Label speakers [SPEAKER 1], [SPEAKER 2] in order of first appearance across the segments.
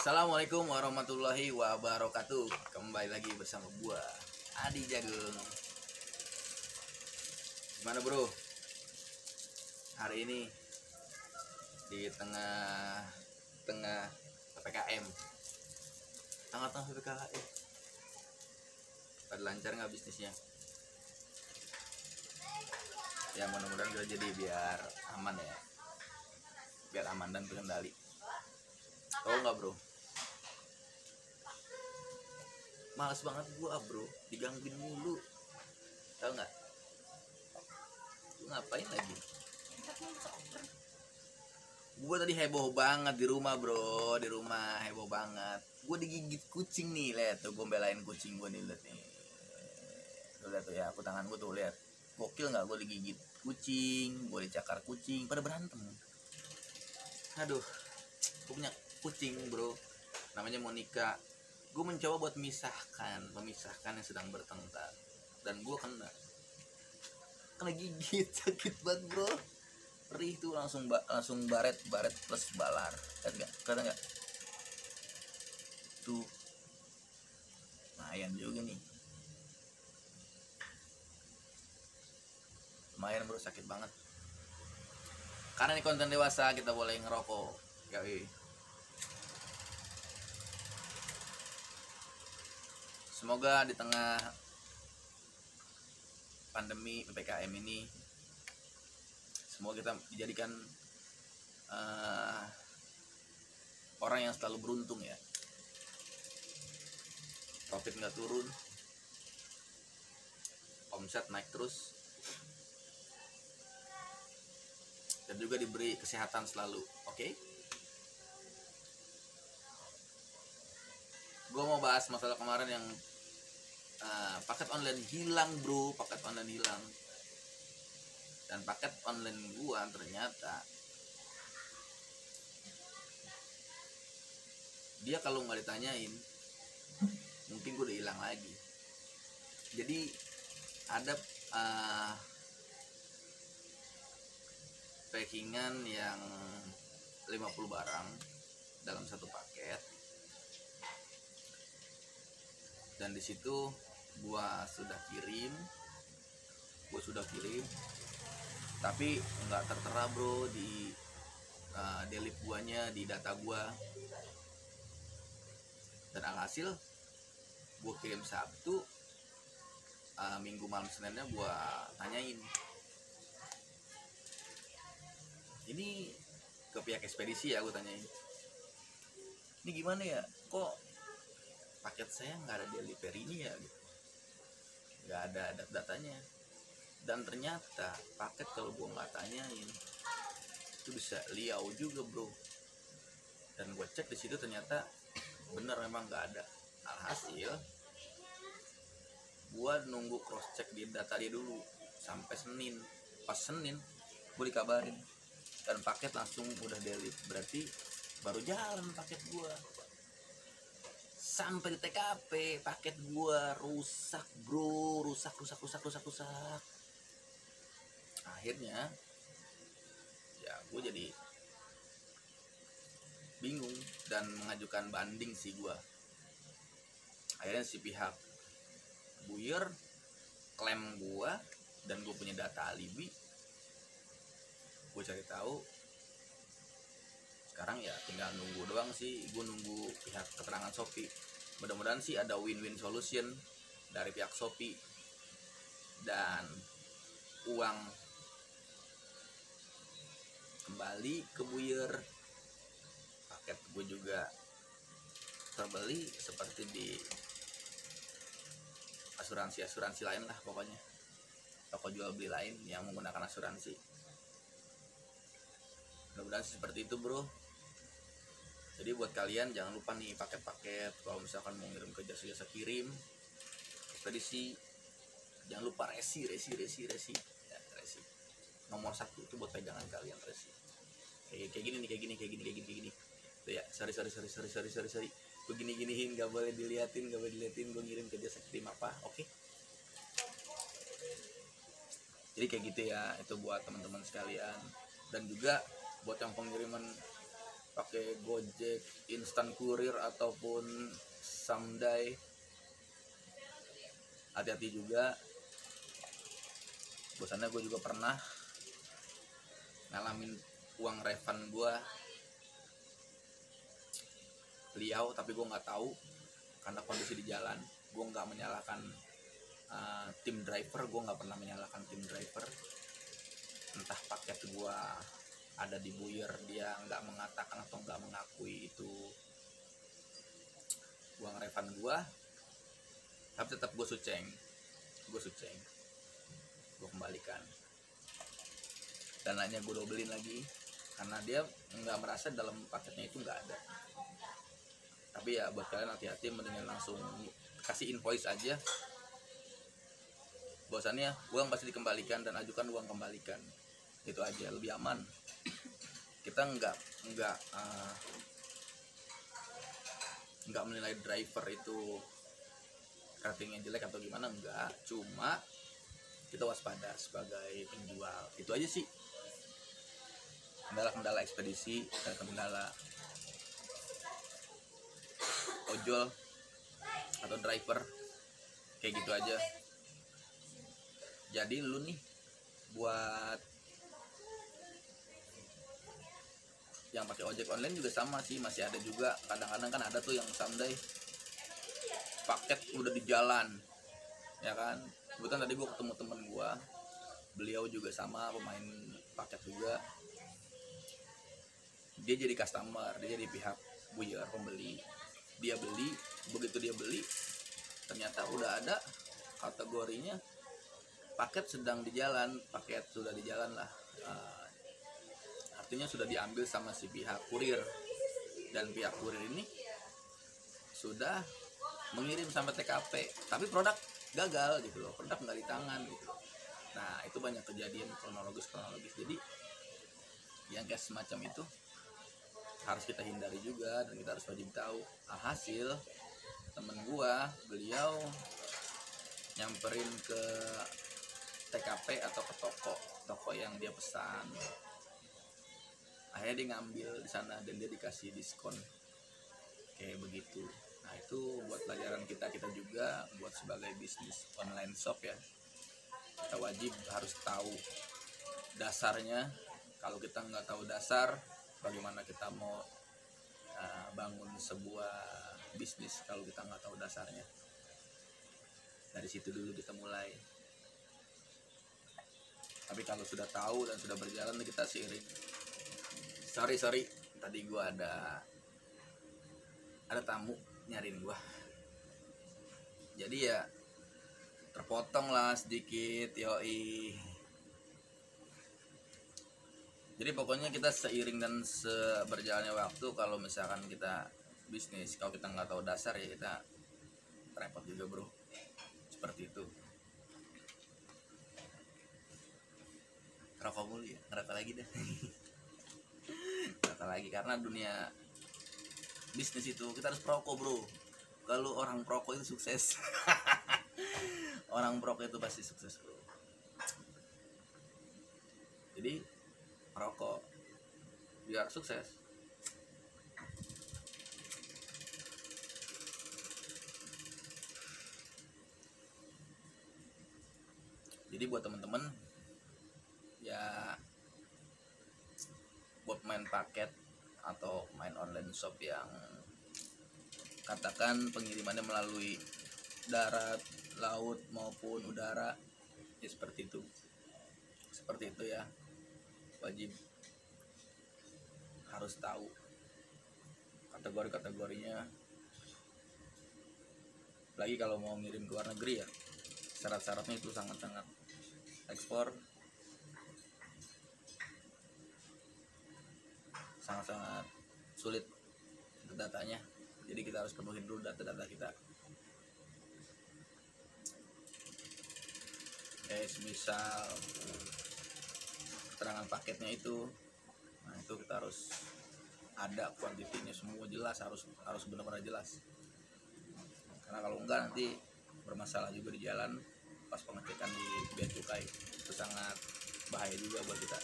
[SPEAKER 1] Assalamualaikum warahmatullahi wabarakatuh. Kembali lagi bersama gua Adi Jagung. Gimana bro? Hari ini di tengah-tengah PPKM, tengah-tengah PPKM, pada lancar nggak bisnisnya? Ya mudah-mudahan gak jadi biar aman ya, biar aman dan terkendali. Tahu nggak bro? Males banget gua bro, digangguin mulu. Tahu nggak? Lu ngapain lagi? Gua tadi heboh banget di rumah bro, di rumah heboh banget. Gua digigit kucing nih, lihat tuh, gua belain kucing gua nih, lihat nih. Tuh lihat tuh ya, aku tangan gua tuh lihat. Gokil nggak? Gua digigit kucing, gua dicakar kucing, pada berantem. Aduh, gua punya kucing bro, namanya Monica. Gue mencoba buat memisahkan yang sedang bertengkar, dan gue kena gigit. Sakit banget bro, perih tuh, langsung baret plus balar. Kata nggak tuh, lumayan juga nih, lumayan bro, sakit banget. Karena ini konten dewasa, kita boleh ngerokok ya. Semoga di tengah pandemi PPKM ini, semoga kita dijadikan orang yang selalu beruntung ya. Profit nggak turun, omset naik terus, dan juga diberi kesehatan selalu. Oke? Gue mau bahas masalah kemarin yang paket online hilang bro, paket online hilang. Dan paket online gua ternyata dia kalau nggak ditanyain mungkin gua udah hilang lagi. Jadi ada packingan yang 50 barang dalam satu paket, dan di situ gua sudah kirim, tapi nggak tertera bro di delete guanya, di data gua. Dan alhasil gua kirim Sabtu, Minggu malam Seninnya gua tanyain ini ke pihak ekspedisi ya, gua tanyain ini gimana ya, kok paket saya nggak ada delivery-nya ya gitu, nggak ada datanya. Dan ternyata paket kalau gue nggak tanyain itu bisa liau juga bro. Dan gue cek di situ ternyata bener, memang nggak ada. Alhasil gue nunggu cross check di data dia dulu sampai Senin. Pas Senin gue dikabarin dan paket langsung udah delete. Berarti baru jalan paket gue. Sampai di TKP paket gua rusak bro, rusak. Akhirnya ya gue jadi bingung dan mengajukan banding sih gua. Akhirnya si pihak buyer klaim gua, dan gue punya data alibi. Gue cari tahu, sekarang ya tinggal nunggu doang sih. Gue nunggu pihak keterangan Shopee. Mudah-mudahan sih ada win-win solution dari pihak Shopee, dan uang kembali ke buyer, paket gue juga terbeli seperti di asuransi lain lah, pokoknya toko jual beli lain yang menggunakan asuransi. Mudah-mudahan seperti itu bro. Jadi buat kalian jangan lupa nih, paket-paket kalau misalkan mau ngirim ke jasa kirim ekspedisi, jangan lupa resi. Ya, resi nomor 1 itu buat pegangan kalian, resi. Kayak gini. Tuh ya, sorry. Gue giniin, nggak boleh diliatin. Gue ngirim ke jasa kirim apa, oke? Jadi kayak gitu ya, itu buat teman-teman sekalian. Dan juga buat yang pengiriman pakai Gojek, instant courier ataupun Samday, hati-hati juga. Bosannya gue juga pernah ngalamin uang refund gue beliau, tapi gue nggak tahu karena kondisi di jalan. Gue nggak menyalahkan tim driver, gue nggak pernah menyalahkan tim driver. Entah paket gue ada di buyer, dia nggak mengatakan atau nggak mengakui itu uang refund gue, tapi tetap gue suceng, gue kembalikan. Dananya gue dobelin lagi karena dia nggak merasa dalam paketnya itu nggak ada. Tapi ya buat kalian hati-hati, mendingan langsung kasih invoice aja. Bosannya uang pasti dikembalikan dan ajukan uang kembalikan, itu aja, lebih aman. Kita nggak menilai driver itu ratingnya jelek atau gimana, enggak, cuma kita waspada sebagai penjual, itu aja sih. Kendala-kendala ekspedisi dan kendala ojol atau driver kayak gitu aja. Jadi lu nih buat yang pakai ojek online juga sama sih, masih ada juga kadang-kadang kan ada tuh yang Samday paket udah di jalan, ya kan. Kebetulan tadi gue ketemu temen gue, beliau juga sama pemain paket juga. Dia jadi customer, dia jadi pihak buyer, pembeli. Dia beli, begitu dia beli ternyata udah ada kategorinya paket sedang di jalan, paket sudah di jalan lah. Artinya sudah diambil sama si pihak kurir, dan pihak kurir ini sudah mengirim sampai TKP, tapi produk gagal gitu loh, produk nggak di tangan gitu. Nah itu banyak kejadian kronologis. Jadi yang kayak semacam itu harus kita hindari juga, dan kita harus wajib tahu. Alhasil temen gua, beliau nyamperin ke TKP atau ke toko yang dia pesan. Akhirnya dia ngambil di sana dan dia dikasih diskon kayak begitu. Nah itu buat pelajaran kita juga, buat sebagai bisnis online shop ya, kita wajib harus tahu dasarnya. Kalau kita nggak tahu dasar, bagaimana kita mau bangun sebuah bisnis kalau kita nggak tahu dasarnya? Dari situ dulu kita mulai. Tapi kalau sudah tahu dan sudah berjalan, kita seiring. Sorry, tadi gua ada tamu nyariin gua, jadi ya terpotong lah sedikit. Yoi, jadi pokoknya kita seiring dan seberjalannya waktu, kalau misalkan kita bisnis, kalau kita nggak tahu dasar ya kita repot juga bro, seperti itu. Rokok mulu ya, ngerokok lagi deh. Ngerokok lagi karena dunia bisnis itu kita harus perokok bro. Kalau orang perokok itu sukses. Orang perokok itu pasti sukses bro. Jadi merokok biar sukses. Jadi buat teman-teman ya, buat main paket atau main online shop yang katakan pengirimannya melalui darat, laut maupun udara, ya seperti itu ya, wajib harus tahu kategorinya. Lagi kalau mau ngirim ke luar negeri ya, syarat-syaratnya itu sangat-sangat ekspor, sangat-sangat sulit untuk datanya. Jadi kita harus penuhin dulu data-data kita. Misal keterangan paketnya itu, nah itu kita harus ada kuantitinya semua jelas, harus benar-benar jelas. Karena kalau enggak nanti bermasalah juga di jalan pas pengecekan di bea cukai, itu sangat bahaya juga buat kita.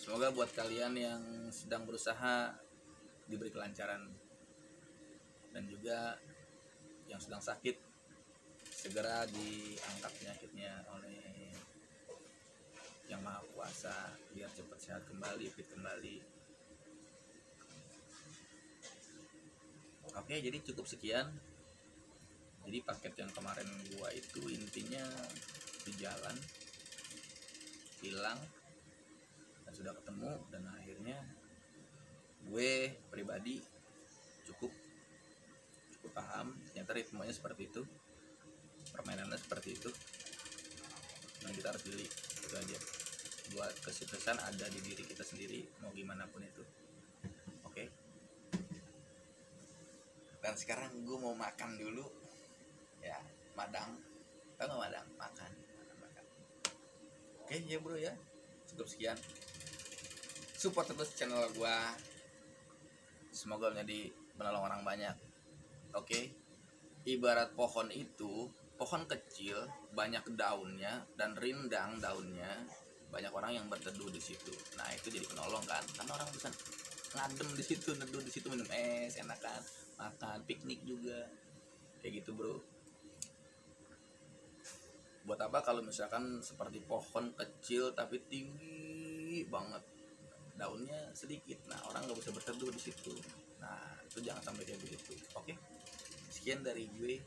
[SPEAKER 1] Semoga buat kalian yang sedang berusaha diberi kelancaran, dan juga yang sedang sakit segera diangkat penyakitnya oleh Yang Maha Kuasa biar cepat sehat kembali, fit kembali. Oke, jadi cukup sekian. Jadi paket yang kemarin gua itu intinya di jalan hilang dan sudah ketemu, dan akhirnya gue pribadi cukup paham ternyata ritmenya seperti itu, permainannya seperti itu, dan kita harus pilih itu aja. Buat kesuksesan ada di diri kita sendiri, mau gimana pun itu. Oke. Dan sekarang gue mau makan dulu ya, madang. Tau gak madang? Makan. Oke ya bro ya, cukup sekian. Support terus channel gue, semoga menjadi penolong orang banyak. Oke. Ibarat pohon itu, pohon kecil banyak daunnya dan rindang daunnya, banyak orang yang berteduh di situ. Nah itu jadi penolong kan, karena orang bisa ngadem di situ, neduh di situ, minum es, enak kan, makan, piknik juga, kayak gitu bro. Buat apa kalau misalkan seperti pohon kecil tapi tinggi banget, daunnya sedikit, nah orang nggak bisa berteduh di situ. Nah itu jangan sampai kayak begitu. Oke, sekian dari gue.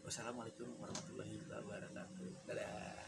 [SPEAKER 1] Wassalamualaikum warahmatullahi wabarakatuh. Dadah.